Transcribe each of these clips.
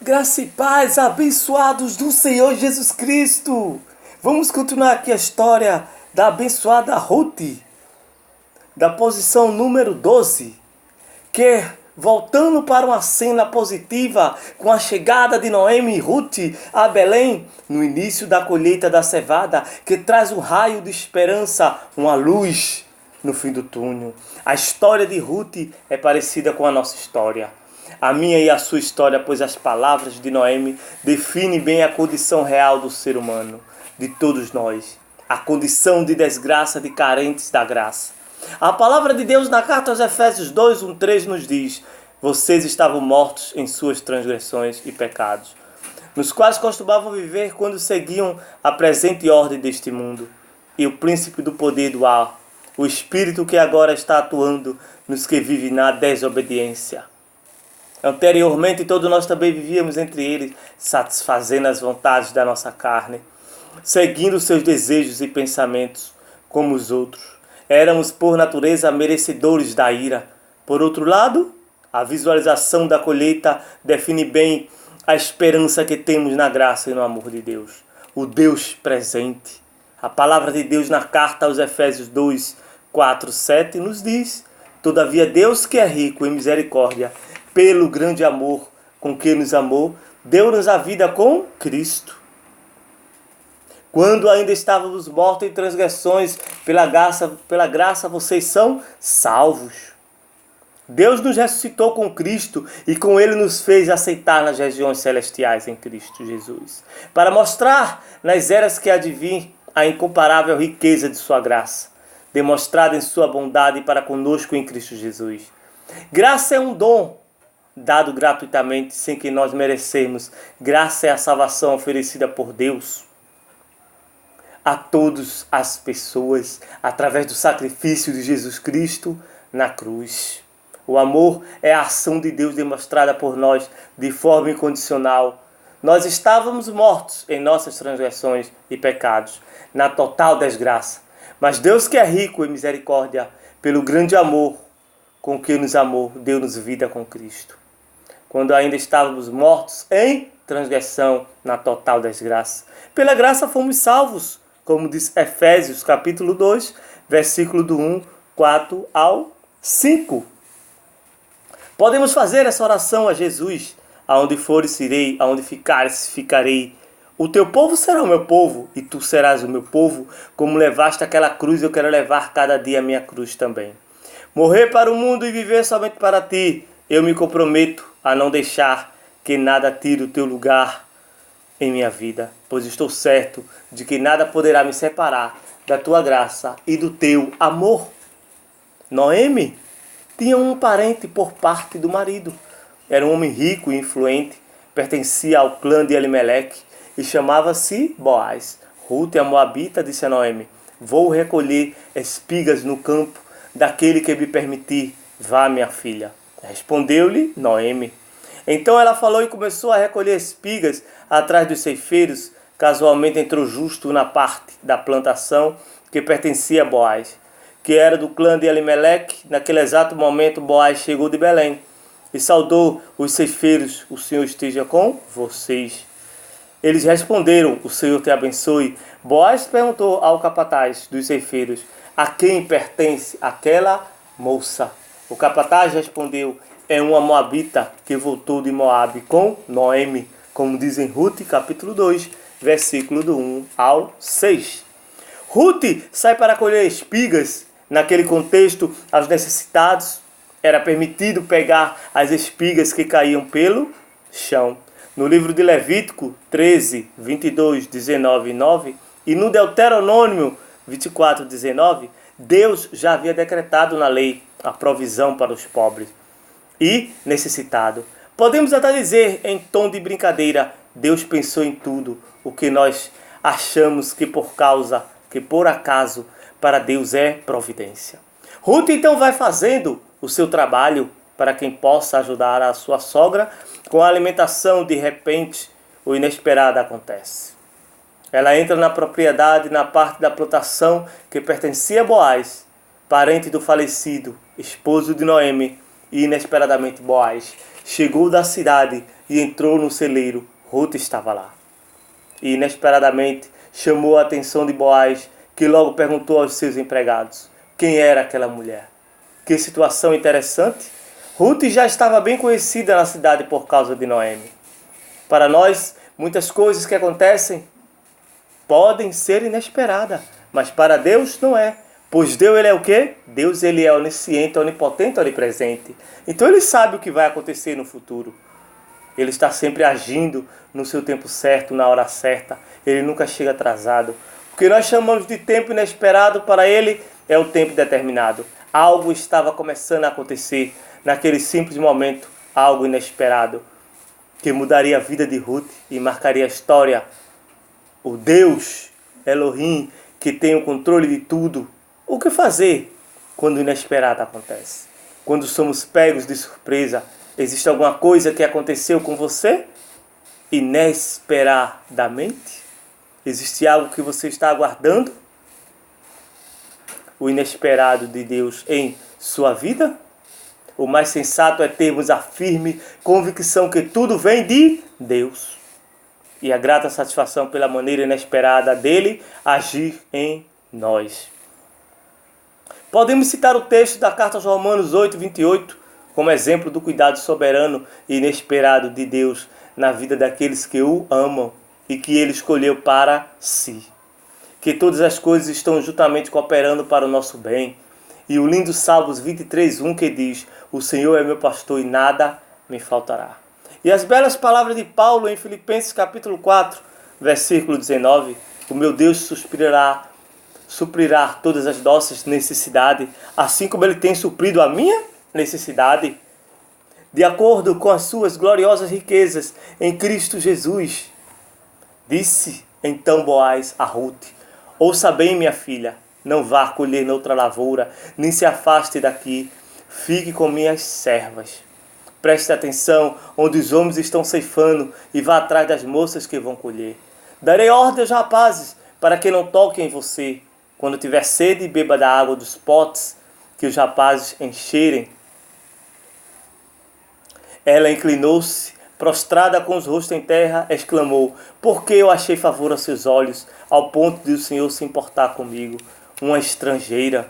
Graça e paz, abençoados do Senhor Jesus Cristo. Vamos continuar aqui a história da abençoada Ruth, da posição número 12, que, voltando para uma cena positiva, com a chegada de Noemi e Ruth a Belém, no início da colheita da cevada, que traz um raio de esperança, uma luz no fim do túnel. A história de Ruth é parecida com a nossa história. A minha e a sua história, pois as palavras de Noemi definem bem a condição real do ser humano, de todos nós. A condição de desgraça, de carentes da graça. A palavra de Deus na carta aos Efésios 2, 1, 3 nos diz: vocês estavam mortos em suas transgressões e pecados, nos quais costumavam viver quando seguiam a presente ordem deste mundo, e o príncipe do poder do ar, o espírito que agora está atuando nos que vivem na desobediência. Anteriormente, todos nós também vivíamos entre eles, satisfazendo as vontades da nossa carne, seguindo seus desejos e pensamentos, como os outros. Éramos, por natureza, merecedores da ira. Por outro lado, a visualização da colheita define bem a esperança que temos na graça e no amor de Deus. O Deus presente. A palavra de Deus na carta aos Efésios 2, 4, 7 nos diz: todavia Deus, que é rico em misericórdia, pelo grande amor com que nos amou, deu-nos a vida com Cristo. Quando ainda estávamos mortos em transgressões, pela graça vocês são salvos. Deus nos ressuscitou com Cristo e com Ele nos fez aceitar nas regiões celestiais em Cristo Jesus, para mostrar nas eras que há de vir a incomparável riqueza de sua graça, demonstrada em sua bondade para conosco em Cristo Jesus. Graça é um dom dado gratuitamente, sem que nós merecemos. Graça é a salvação oferecida por Deus a todas as pessoas, através do sacrifício de Jesus Cristo na cruz. O amor é a ação de Deus demonstrada por nós de forma incondicional. Nós estávamos mortos em nossas transgressões e pecados, na total desgraça. Mas Deus, que é rico em misericórdia, pelo grande amor com que nos amou, deu-nos vida com Cristo. Quando ainda estávamos mortos em transgressão, na total desgraça. Pela graça fomos salvos, como diz Efésios capítulo 2, versículo do 1, 4 ao 5. Podemos fazer essa oração a Jesus: aonde fores irei, aonde ficares ficarei. O teu povo será o meu povo, e tu serás o meu povo. Como levaste aquela cruz, eu quero levar cada dia a minha cruz também. Morrer para o mundo e viver somente para ti. Eu me comprometo a não deixar que nada tire o teu lugar em minha vida, pois estou certo de que nada poderá me separar da tua graça e do teu amor. Noemi tinha um parente por parte do marido. Era um homem rico e influente, pertencia ao clã de Elimeleque e chamava-se Boaz. Ruth, a moabita, disse a Noemi: vou recolher espigas no campo daquele que me permitir. Vá, minha filha. Respondeu-lhe Noemi. Então ela falou e começou a recolher espigas atrás dos ceifeiros. Casualmente entrou justo na parte da plantação que pertencia a Boaz, que era do clã de Elimeleque. Naquele exato momento Boaz chegou de Belém e saudou os ceifeiros: o Senhor esteja com vocês. Eles responderam: o Senhor te abençoe. Boaz perguntou ao capataz dos ceifeiros: a quem pertence aquela moça? O capataz respondeu: é uma moabita que voltou de Moabe com Noemi, como diz em Ruth capítulo 2, versículo do 1 ao 6. Ruth sai para colher espigas. Naquele contexto, aos necessitados era permitido pegar as espigas que caíam pelo chão. No livro de Levítico 13, 22, 19 e 9 e no Deuteronômio 24, 19, Deus já havia decretado na lei a provisão para os pobres e necessitados. Podemos até dizer, em tom de brincadeira, Deus pensou em tudo o que nós achamos que por acaso, para Deus é providência. Ruth então vai fazendo o seu trabalho para quem possa ajudar a sua sogra com a alimentação. De repente, o inesperado acontece. Ela entra na propriedade, na parte da plantação que pertencia a Boaz, parente do falecido, esposo de Noemi, e inesperadamente Boaz chegou da cidade e entrou no celeiro. Ruth estava lá. E inesperadamente chamou a atenção de Boaz, que logo perguntou aos seus empregados quem era aquela mulher. Que situação interessante. Ruth já estava bem conhecida na cidade por causa de Noemi. Para nós, muitas coisas que acontecem podem ser inesperadas, mas para Deus não é. Pois Deus, ele é o quê? Deus, ele é onisciente, onipotente, onipresente. Então ele sabe o que vai acontecer no futuro. Ele está sempre agindo no seu tempo certo, na hora certa. Ele nunca chega atrasado. O que nós chamamos de tempo inesperado, para ele é o tempo determinado. Algo estava começando a acontecer naquele simples momento, algo inesperado, que mudaria a vida de Ruth e marcaria a história. O Deus, Elohim, que tem o controle de tudo. O que fazer quando o inesperado acontece? Quando somos pegos de surpresa, existe alguma coisa que aconteceu com você inesperadamente? Existe algo que você está aguardando? O inesperado de Deus em sua vida? O mais sensato é termos a firme convicção que tudo vem de Deus. E a grata satisfação pela maneira inesperada dele agir em nós. Podemos citar o texto da carta aos Romanos 8:28 como exemplo do cuidado soberano e inesperado de Deus na vida daqueles que o amam e que ele escolheu para si. Que todas as coisas estão juntamente cooperando para o nosso bem. E o lindo Salmos 23:1 que diz: o Senhor é meu pastor e nada me faltará. E as belas palavras de Paulo em Filipenses capítulo 4, versículo 19: o meu Deus suprirá todas as nossas necessidades, assim como ele tem suprido a minha necessidade, de acordo com as suas gloriosas riquezas em Cristo Jesus. Disse então Boaz a Ruth: ouça bem, minha filha, não vá colher noutra lavoura, nem se afaste daqui, fique com minhas servas. Preste atenção onde os homens estão ceifando e vá atrás das moças que vão colher. Darei ordem aos rapazes para que não toquem em você. Quando tiver sede, beba da água dos potes que os rapazes encherem. Ela inclinou-se, prostrada com os rostos em terra, exclamou: por que eu achei favor aos seus olhos, ao ponto de o Senhor se importar comigo, uma estrangeira?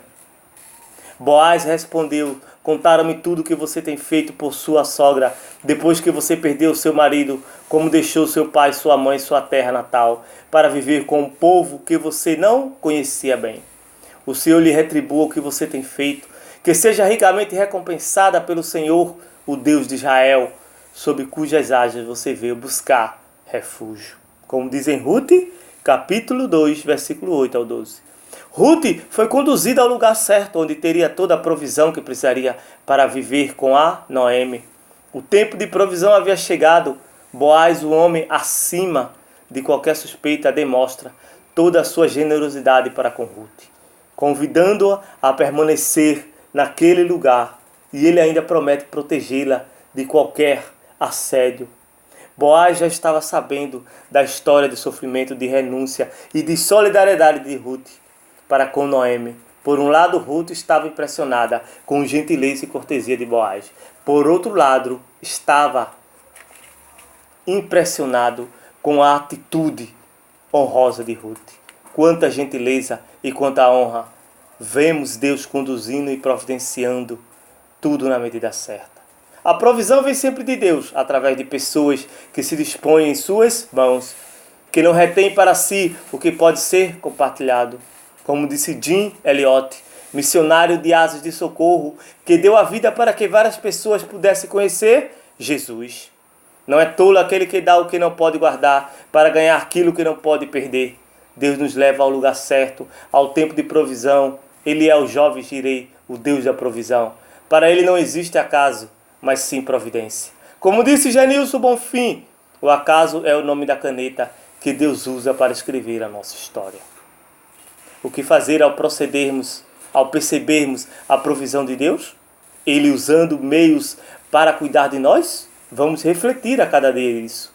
Boaz respondeu: contaram-me tudo o que você tem feito por sua sogra, depois que você perdeu seu marido, como deixou seu pai, sua mãe, sua terra natal, para viver com um povo que você não conhecia bem. O Senhor lhe retribua o que você tem feito, que seja ricamente recompensada pelo Senhor, o Deus de Israel, sob cujas asas você veio buscar refúgio. Como diz em Ruth, capítulo 2, versículo 8 ao 12. Ruth foi conduzida ao lugar certo, onde teria toda a provisão que precisaria para viver com a Noemi. O tempo de provisão havia chegado. Boaz, o homem acima de qualquer suspeita, demonstra toda a sua generosidade para com Ruth, convidando-a a permanecer naquele lugar, e ele ainda promete protegê-la de qualquer assédio. Boaz já estava sabendo da história de sofrimento, de renúncia e de solidariedade de Ruth para com Noemi. Por um lado, Ruth estava impressionada com gentileza e cortesia de Boaz. Por outro lado, estava impressionado com a atitude honrosa de Ruth. Quanta gentileza e quanta honra. Vemos Deus conduzindo e providenciando tudo na medida certa. A provisão vem sempre de Deus, através de pessoas que se dispõem em suas mãos, que não retêm para si o que pode ser compartilhado. Como disse Jim Elliot, missionário de Asas de Socorro, que deu a vida para que várias pessoas pudessem conhecer Jesus. Não é tolo aquele que dá o que não pode guardar para ganhar aquilo que não pode perder. Deus nos leva ao lugar certo, ao tempo de provisão. Ele é o jovem Jirei, o Deus da provisão. Para ele não existe acaso, mas sim providência. Como disse Genilson Bonfim, o acaso é o nome da caneta que Deus usa para escrever a nossa história. O que fazer ao procedermos, ao percebermos a provisão de Deus? Ele usando meios para cuidar de nós? Vamos refletir a cada dia isso.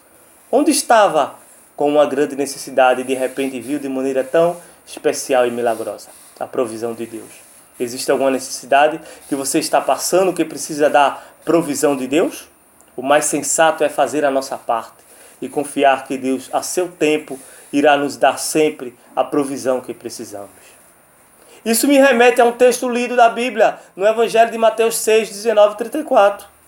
Onde estava com uma grande necessidade e de repente viu de maneira tão especial e milagrosa a provisão de Deus? Existe alguma necessidade que você está passando que precisa da provisão de Deus? O mais sensato é fazer a nossa parte e confiar que Deus, a seu tempo, irá nos dar sempre a provisão que precisamos. Isso me remete a um texto lido da Bíblia, no Evangelho de Mateus 6, 19 e 34.